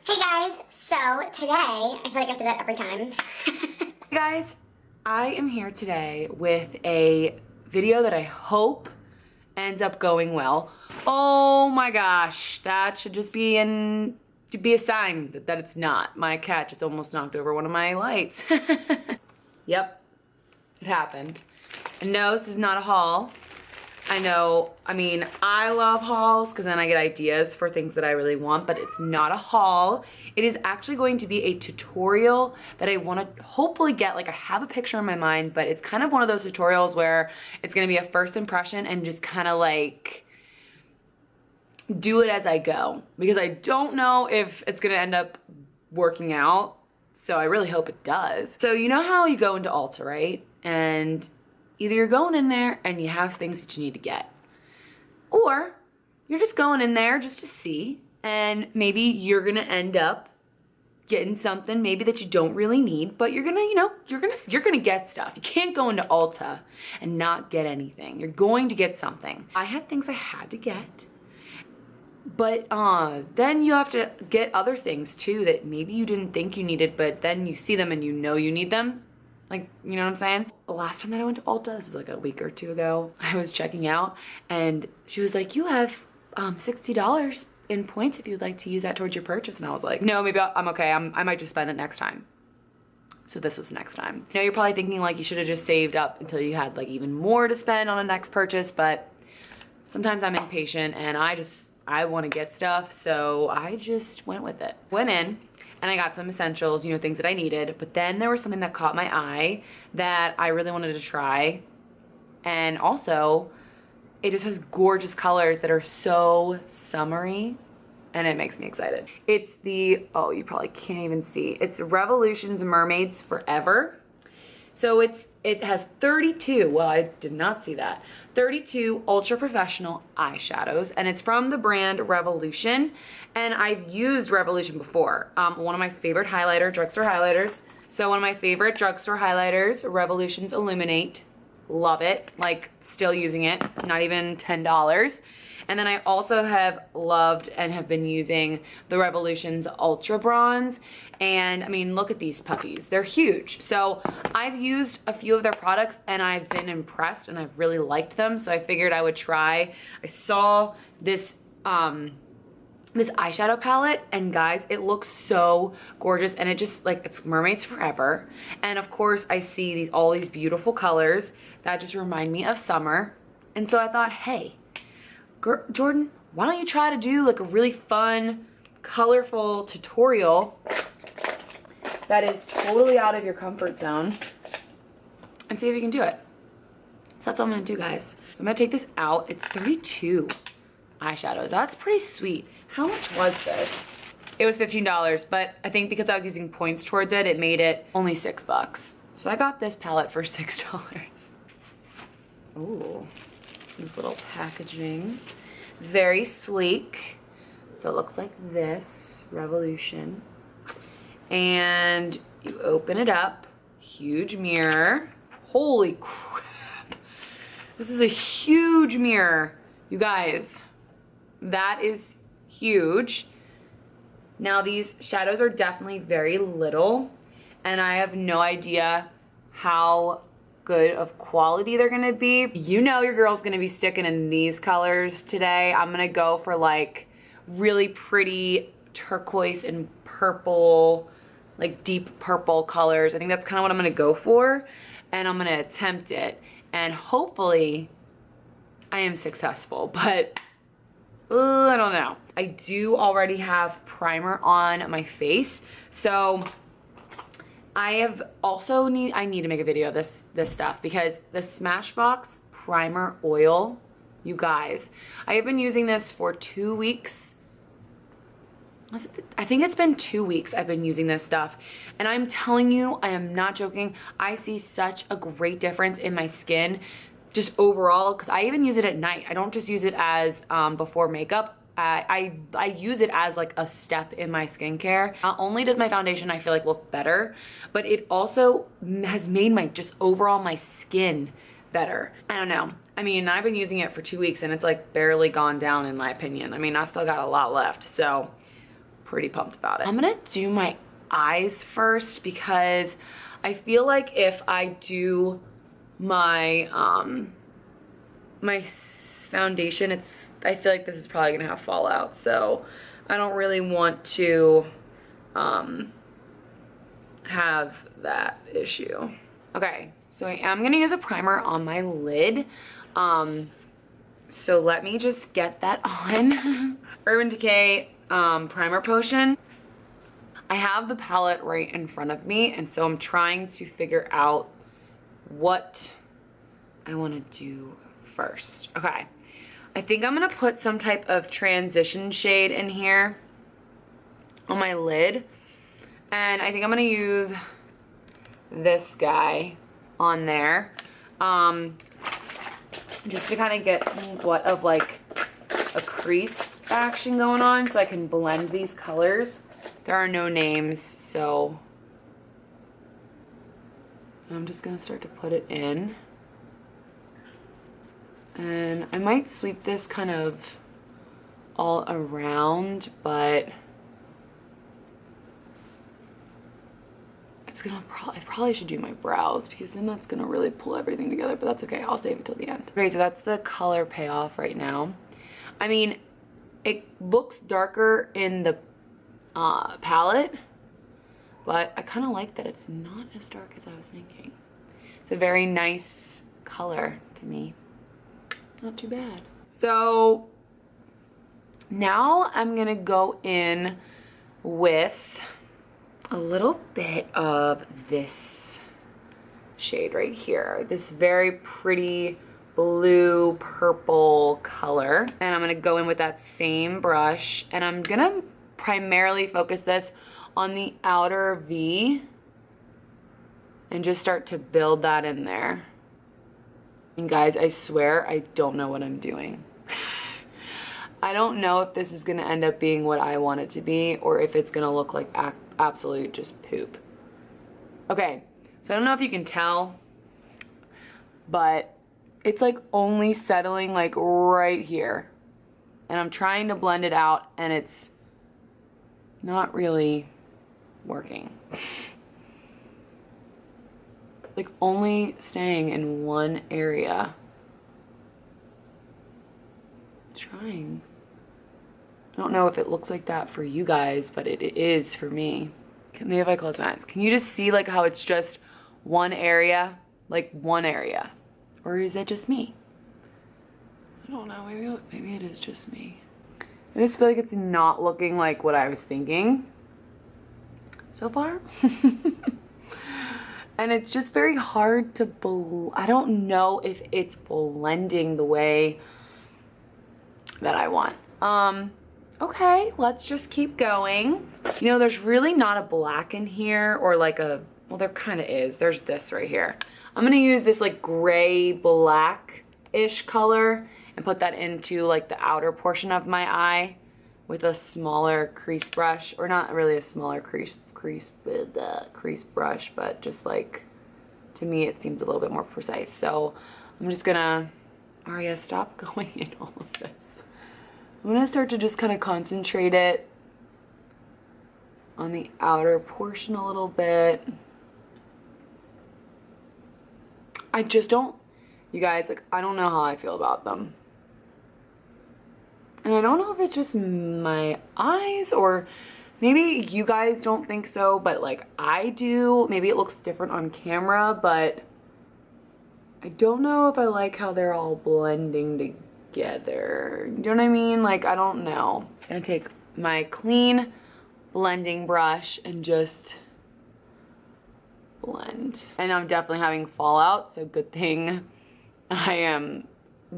Hey guys, so today, I feel like I say that every time. Hey guys, I am here today with a video that I hope ends up going well. Oh my gosh, that should just be a sign that it's not. My cat just almost knocked over one of my lights. Yep, it happened. And no, this is not a haul. I know, I love hauls because then I get ideas for things that I really want, but it's not a haul. It is actually going to be a tutorial that I want to hopefully get, like I have a picture in my mind, but it's kind of one of those tutorials where it's going to be a first impression and just kind of like do it as I go, because I don't know if it's going to end up working out. So I really hope it does. So you know how you go into Ulta, right? And either you're going in there and you have things that you need to get, or you're just going in there just to see, and maybe you're gonna end up getting something maybe that you don't really need, but you're gonna, you're gonna get stuff. You can't go into Ulta and not get anything. You're going to get something. I had things I had to get, but then you have to get other things too that maybe you didn't think you needed, but then you see them and you know you need them. Like, you know what I'm saying? The last time that I went to Ulta, this was like a week or two ago, I was checking out and she was like, you have $60 in points if you'd like to use that towards your purchase. And I was like, no, maybe I'm okay. I might just spend it next time. So this was next time. You know, you're probably thinking like you should have just saved up until you had like even more to spend on a next purchase, but sometimes I'm impatient and I want to get stuff. So I just went with it. Went in and I got some essentials, you know, things that I needed, but then there was something that caught my eye that I really wanted to try. And also, it just has gorgeous colors that are so summery, and it makes me excited. It's the, oh, you probably can't even see. It's Revolution's Mermaid Forever. So it has 32, well, I did not see that, 32 ultra professional eyeshadows, and it's from the brand Revolution, and I've used Revolution before. One of my favorite drugstore highlighters. So one of my favorite drugstore highlighters, Revolution's Illuminate. Love it, like still using it, not even $10. And then I also have loved and have been using the Revolution's Ultra Bronze. And I mean, look at these puppies. They're huge. So I've used a few of their products and I've been impressed and I've really liked them. So I figured I would try. I saw this this eyeshadow palette, and guys, it looks so gorgeous, and it just like, it's Mermaids Forever. And of course I see all these beautiful colors that just remind me of summer. And so I thought, hey, Jordan, why don't you try to do like a really fun, colorful tutorial that is totally out of your comfort zone and see if you can do it. So that's what I'm gonna do, guys. So I'm gonna take this out. It's 32 eyeshadows. That's pretty sweet. How much was this? It was $15, but I think because I was using points towards it, it made it only $6. So I got this palette for $6. Ooh. This little packaging, very sleek. So it looks like this, Revolution. And you open it up, huge mirror. Holy crap. This is a huge mirror. You guys, that is huge. Now these shadows are definitely very little, and I have no idea how good of quality they're gonna be. You know your girl's gonna be sticking in these colors today. I'm gonna go for like really pretty turquoise and purple, like deep purple colors. I think that's kind of what I'm gonna go for, and I'm gonna attempt it, and hopefully I am successful, but I don't know. I do already have primer on my face, so I need to make a video of this stuff, because the Smashbox Primer Oil, you guys, I have been using this for 2 weeks. I think it's been 2 weeks I've been using this stuff, and I'm telling you, I am not joking. I see such a great difference in my skin just overall, because I even use it at night. I don't just use it as before makeup. I use it as like a step in my skincare. Not only does my foundation, I feel like, look better, but it also has made my overall my skin better. I don't know. I mean, I've been using it for 2 weeks and it's like barely gone down in my opinion. I mean, I still got a lot left. So pretty pumped about it. I'm gonna do my eyes first because I feel like if I do my my foundation, I feel like this is probably gonna have fallout, so I don't really want to have that issue. Okay, so I am gonna use a primer on my lid. So let me just get that on. Urban Decay Primer Potion. I have the palette right in front of me, and so I'm trying to figure out what I want to do first. Okay, I think I'm gonna put some type of transition shade in here on my lid, and I think I'm gonna use this guy on there, just to kind of get somewhat of like a crease action going on, so I can blend these colors. There are no names, so I'm just gonna start to put it in. And I might sweep this kind of all around, but I probably should do my brows because then that's gonna really pull everything together, but that's okay, I'll save it till the end. Okay, so that's the color payoff right now. I mean, it looks darker in the palette, but I kind of like that it's not as dark as I was thinking. It's a very nice color to me. Not too bad. So now I'm gonna go in with a little bit of this shade right here. This very pretty blue purple color. And I'm gonna go in with that same brush, and I'm gonna primarily focus this on the outer V and just start to build that in there. And guys, I swear I don't know what I'm doing. I don't know if this is gonna end up being what I want it to be or if it's gonna look like absolute just poop. Okay, so I don't know if you can tell, but it's like only settling like right here. And I'm trying to blend it out and it's not really working. Like only staying in one area. Trying. I don't know if it looks like that for you guys, but it is for me. Maybe if I close my eyes. Can you just see like how it's just one area? Like one area. Or is it just me? I don't know, maybe it is just me. I just feel like it's not looking like what I was thinking so far. And it's just very hard to I don't know if it's blending the way that I want. Okay, let's just keep going. You know, there's really not a black in here or like a, well, there kind of is. There's this right here. I'm gonna use this like gray black-ish color and put that into like the outer portion of my eye with a smaller crease brush, or not really a smaller crease brush, but just like, to me it seems a little bit more precise. So I'm just gonna, Aria, stop going in all of this. I'm gonna start to just kind of concentrate it on the outer portion a little bit. I just don't, you guys, like, I don't know how I feel about them. And I don't know if it's just my eyes or maybe you guys don't think so, but like I do. Maybe it looks different on camera, but I don't know if I like how they're all blending together. You know what I mean? Like, I don't know. I'm gonna take my clean blending brush and just blend. And I'm definitely having fallout, so good thing I am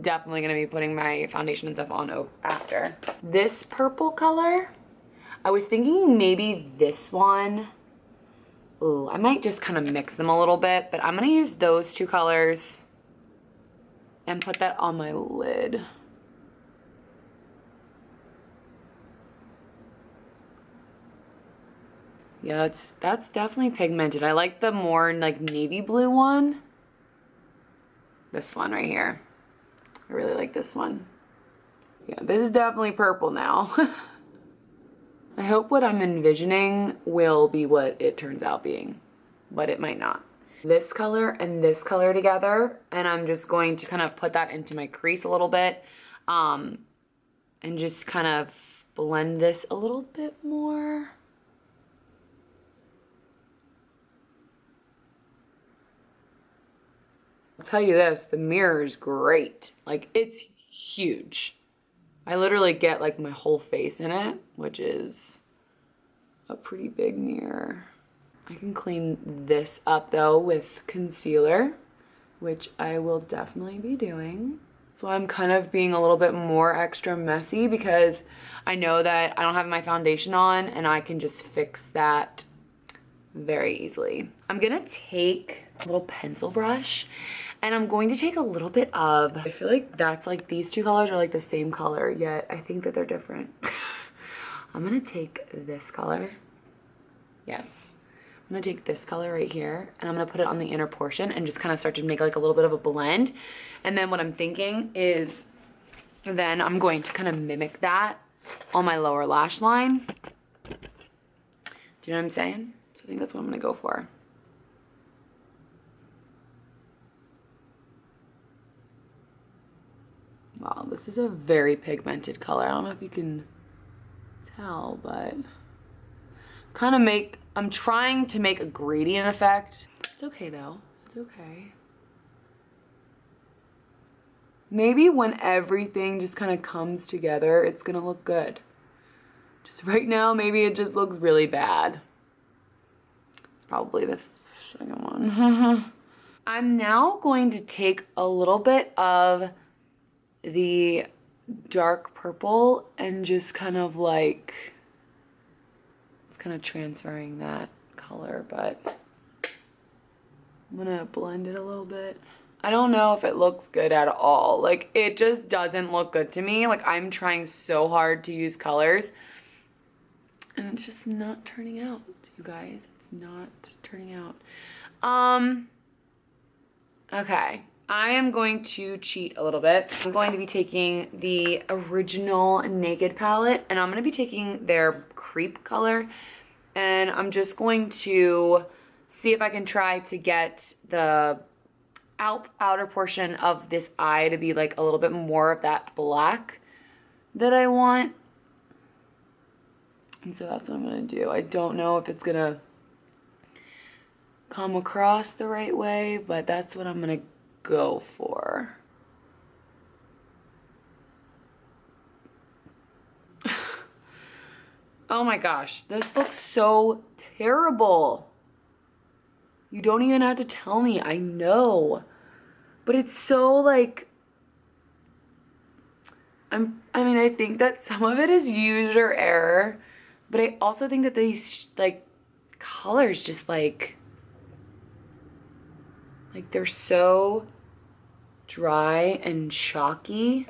definitely gonna be putting my foundation and stuff on after. This purple color, I was thinking maybe this one. Ooh, I might just kind of mix them a little bit, but I'm gonna use those two colors and put that on my lid. Yeah, that's definitely pigmented. I like the more like navy blue one. This one right here. I really like this one. Yeah, this is definitely purple now. I hope what I'm envisioning will be what it turns out being, but it might not. This color and this color together, and I'm just going to kind of put that into my crease a little bit, and just kind of blend this a little bit more. I'll tell you this, the mirror is great. Like, it's huge. I literally get like my whole face in it, which is a pretty big mirror. I can clean this up though with concealer, which I will definitely be doing. So I'm kind of being a little bit more extra messy because I know that I don't have my foundation on and I can just fix that very easily. I'm gonna take a little pencil brush and I'm going to take a little bit of, I feel like that's like these two colors are like the same color, yet I think that they're different. I'm gonna take this color. Yes. I'm gonna take this color right here and I'm gonna put it on the inner portion and just kind of start to make like a little bit of a blend. And then what I'm thinking is then I'm going to kind of mimic that on my lower lash line. Do you know what I'm saying? So I think that's what I'm gonna go for. Wow, this is a very pigmented color. I don't know if you can tell, but kind of I'm trying to make a gradient effect. It's okay though, it's okay. Maybe when everything just kind of comes together, it's gonna look good. Just right now, maybe it just looks really bad. It's probably the second one. I'm now going to take a little bit of the dark purple and just kind of like, it's kind of transferring that color, but I'm gonna blend it a little bit. I don't know if it looks good at all. Like, it just doesn't look good to me. Like, I'm trying so hard to use colors and it's just not turning out, you guys. It's not turning out. Okay. I am going to cheat a little bit. I'm going to be taking the original Naked palette and I'm going to be taking their Creep color and I'm just going to see if I can try to get the outer portion of this eye to be like a little bit more of that black that I want. And so that's what I'm going to do. I don't know if it's going to come across the right way, but that's what I'm going to go for. Oh my gosh, this looks so terrible. You don't even have to tell me, I know. But it's so like, I mean, I think that some of it is user error, but I also think that these like colors just like they're so dry and chalky.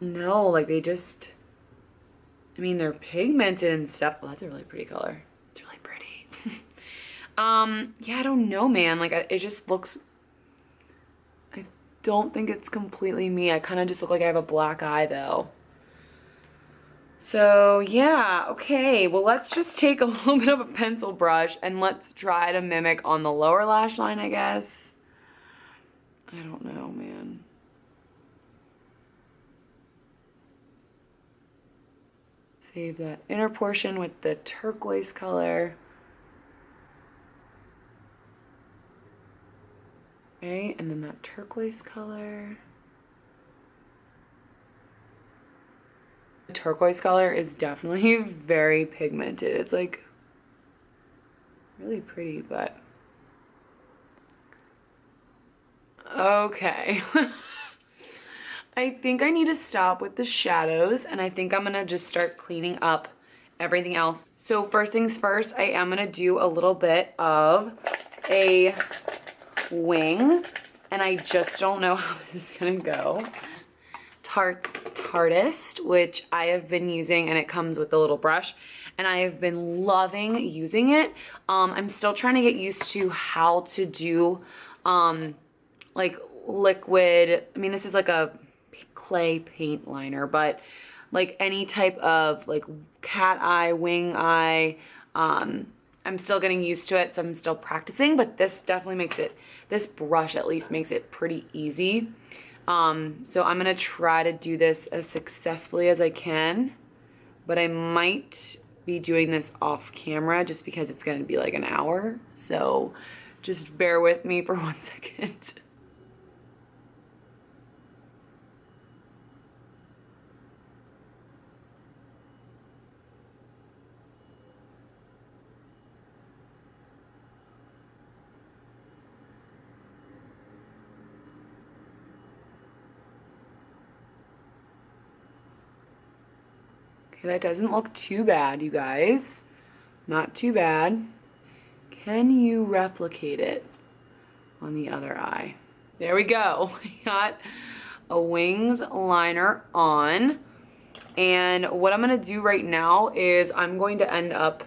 No, like they just, I mean, they're pigmented and stuff. Oh, that's a really pretty color. It's really pretty. Yeah, I don't know, man. Like, it just looks, I don't think it's completely me. I kind of just look like I have a black eye, though. So, yeah, okay. Well, let's just take a little bit of a pencil brush and let's try to mimic on the lower lash line, I guess. I don't know, man. Save that inner portion with the turquoise color. Okay, and then that turquoise color. The turquoise color is definitely very pigmented. It's like really pretty, but okay. I think I need to stop with the shadows and I think I'm gonna just start cleaning up everything else. So first things first, I am gonna do a little bit of a wing and I just don't know how this is gonna go. Tarte's Tarteist, which I have been using, and it comes with a little brush and I have been loving using it. I'm still trying to get used to how to do like liquid, I mean, this is like a clay paint liner, but like any type of like cat eye, wing eye, I'm still getting used to it, so I'm still practicing, but this definitely makes it, this brush at least makes it pretty easy. So I'm gonna try to do this as successfully as I can, but I might be doing this off camera just because it's gonna be like an hour. So just bear with me for 1 second. Okay, that doesn't look too bad, you guys. Not too bad. Can you replicate it on the other eye? There we go. We got a wings liner on. And what I'm gonna do right now is I'm going to end up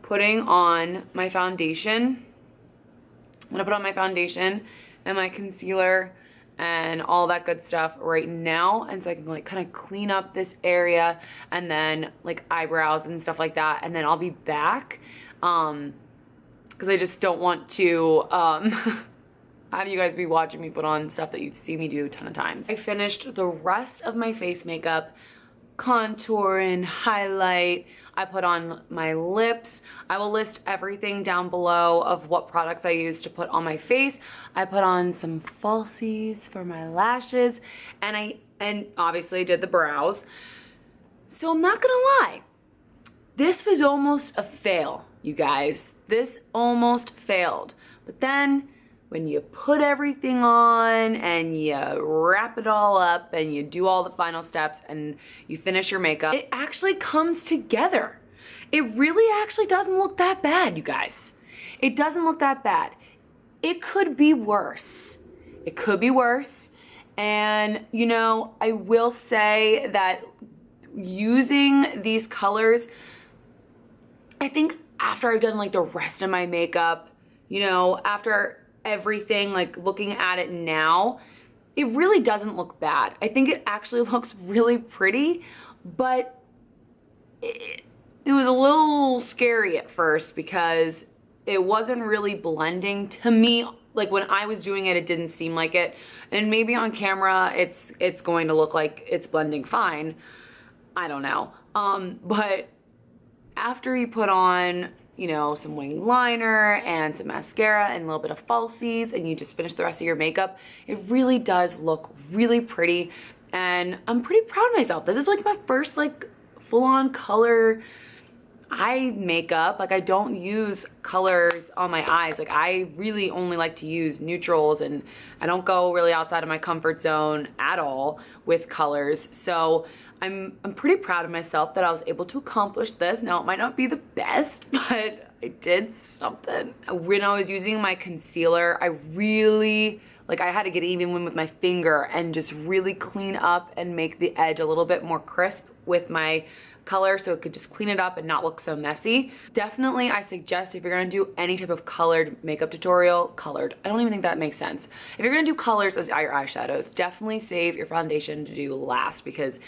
putting on my foundation. I'm gonna put on my foundation and my concealer and all that good stuff right now, and so I can like kind of clean up this area and then like eyebrows and stuff like that, and then I'll be back because I just don't want to have you guys be watching me put on stuff that you've seen me do a ton of times. I finished the rest of my face makeup, contour and highlight. I put on my lips. I will list everything down below of what products I use to put on my face. I put on some falsies for my lashes, and obviously did the brows. So I'm not gonna lie, this was almost a fail, you guys. This almost failed. But then when you put everything on and you wrap it all up and you do all the final steps and you finish your makeup, it actually comes together. It really actually doesn't look that bad, you guys. It doesn't look that bad. It could be worse. It could be worse. And you know, I will say that using these colors, I think after I've done like the rest of my makeup, you know, after everything, like looking at it now, it really doesn't look bad. I think it actually looks really pretty, but it was a little scary at first because it wasn't really blending to me. Like when I was doing it, it didn't seem like it. And maybe on camera, it's going to look like it's blending fine. I don't know. But after you put on, you know, some wing liner and some mascara and a little bit of falsies and you just finish the rest of your makeup, it really does look really pretty. And I'm pretty proud of myself. This is like my first like full-on color eye makeup. Like I don't use colors on my eyes. Like I really only like to use neutrals, and I don't go really outside of my comfort zone at all with colors. So I'm pretty proud of myself that I was able to accomplish this. Now, it might not be the best, but I did something. When I was using my concealer, I really, like I had to get even with my finger and just really clean up and make the edge a little bit more crisp with my color so it could just clean it up and not look so messy. Definitely, I suggest if you're gonna do any type of colored makeup tutorial, colored, I don't even think that makes sense. If you're gonna do colors as your eyeshadows, definitely save your foundation to do last, because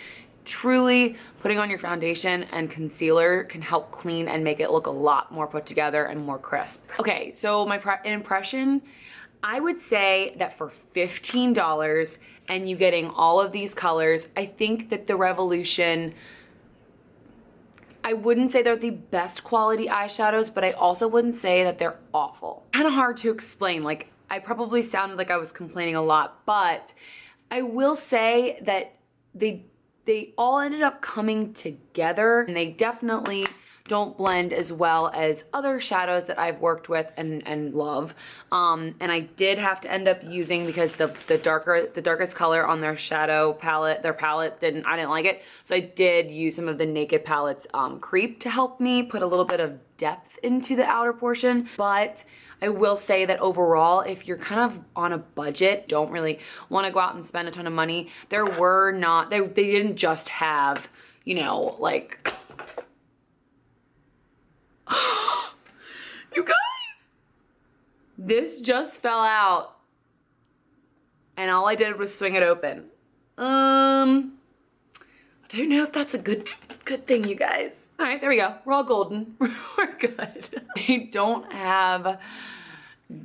truly putting on your foundation and concealer can help clean and make it look a lot more put together and more crisp. Okay, so my impression, I would say that for $15 and you getting all of these colors, I think that the Revolution, I wouldn't say they're the best quality eyeshadows, but I also wouldn't say that they're awful. Kind of hard to explain. Like I probably sounded like I was complaining a lot, but I will say that they all ended up coming together, and they definitely don't blend as well as other shadows that I've worked with and love. And I did have to end up using, because the darkest color on their shadow palette, I didn't like it. So I did use some of the Naked Palette's Creep to help me put a little bit of depth into the outer portion. But I will say that overall, if you're kind of on a budget, don't really want to go out and spend a ton of money, they didn't just have, you know, like, you guys, this just fell out. and all I did was swing it open. I don't know if that's a good thing, you guys. All right, there we go. We're all golden. We're good. I don't have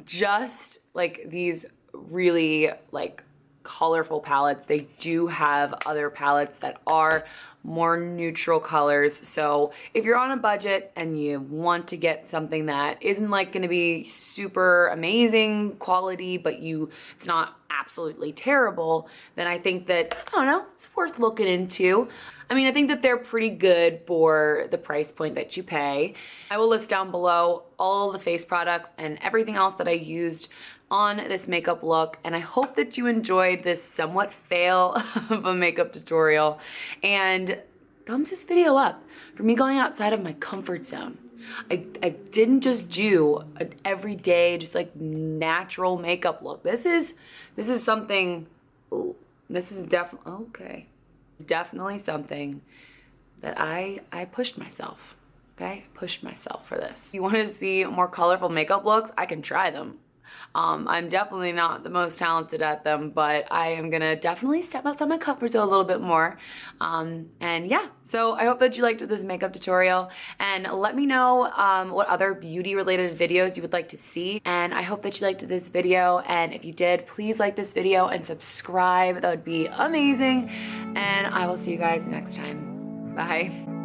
just like these really like colorful palettes. They do have other palettes that are more neutral colors. So if you're on a budget and you want to get something that isn't like gonna be super amazing quality, but it's not absolutely terrible, then I think that, I don't know, it's worth looking into. I mean, I think that they're pretty good for the price point that you pay. I will list down below all the face products and everything else that I used on this makeup look, and I hope that you enjoyed this somewhat fail of a makeup tutorial, and thumbs this video up for me going outside of my comfort zone. I didn't just do an everyday, just like natural makeup look. This is something, ooh, this is definitely, okay. Definitely something that I pushed myself, okay? I pushed myself for this. If you want to see more colorful makeup looks, I can try them. I'm definitely not the most talented at them, but I am gonna definitely step outside my comfort zone a little bit more. And yeah, so I hope that you liked this makeup tutorial, and let me know what other beauty related videos you would like to see. And I hope that you liked this video, and if you did, please like this video and subscribe. That would be amazing. And I will see you guys next time. Bye.